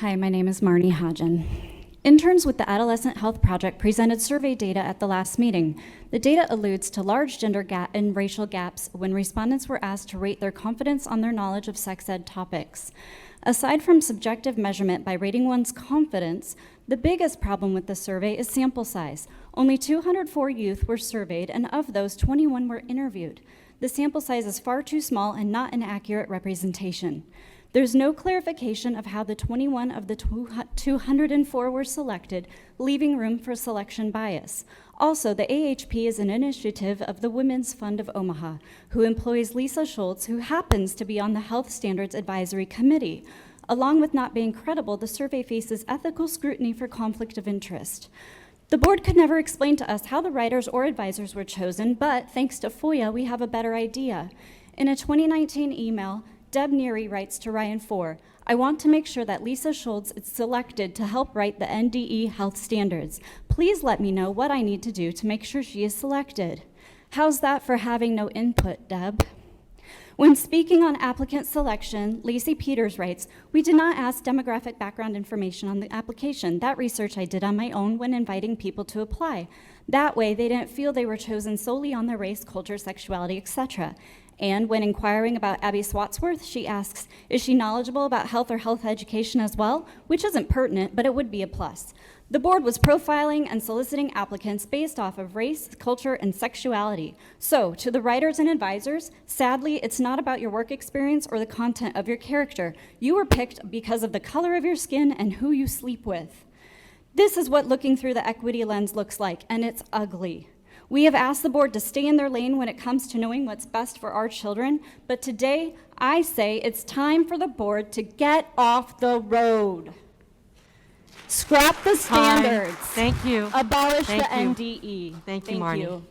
Hi, my name is Marnie Hodgen. Interns with the Adolescent Health Project presented survey data at the last meeting. The data alludes to large gender and racial gaps when respondents were asked to rate their confidence on their knowledge of sex ed topics. Aside from subjective measurement by rating one's confidence, the biggest problem with the survey is sample size. Only 204 youth were surveyed, and of those, 21 were interviewed. The sample size is far too small and not an accurate representation. There's no clarification of how the 21 of the 204 were selected, leaving room for selection bias. Also, the AHP is an initiative of the Women's Fund of Omaha, who employs Lisa Schultz, who happens to be on the Health Standards Advisory Committee. Along with not being credible, the survey faces ethical scrutiny for conflict of interest. The board could never explain to us how the writers or advisors were chosen, but thanks to FOIA, we have a better idea. In a 2019 email, Deb Neary writes to Ryan Four, I want to make sure that Lisa Schultz is selected to help write the NDE health standards. Please let me know what I need to do to make sure she is selected. How's that for having no input, Deb? When speaking on applicant selection, Lacey Peters writes, we did not ask demographic background information on the application. That research I did on my own when inviting people to apply. That way, they didn't feel they were chosen solely on their race, culture, sexuality, etc. And when inquiring about Abby Swatsworth, she asks, is she knowledgeable about health or health education as well? Which isn't pertinent, but it would be a plus. The board was profiling and soliciting applicants based off of race, culture, and sexuality. So, to the writers and advisors, sadly, it's not about your work experience or the content of your character. You were picked because of the color of your skin and who you sleep with. This is what looking through the equity lens looks like, and it's ugly. We have asked the board to stay in their lane when it comes to knowing what's best for our children, but today I say it's time for the board to get off the road. Scrap the standards. Thank you. Abolish Thank the you. NDE. Thank you, Marnie. You.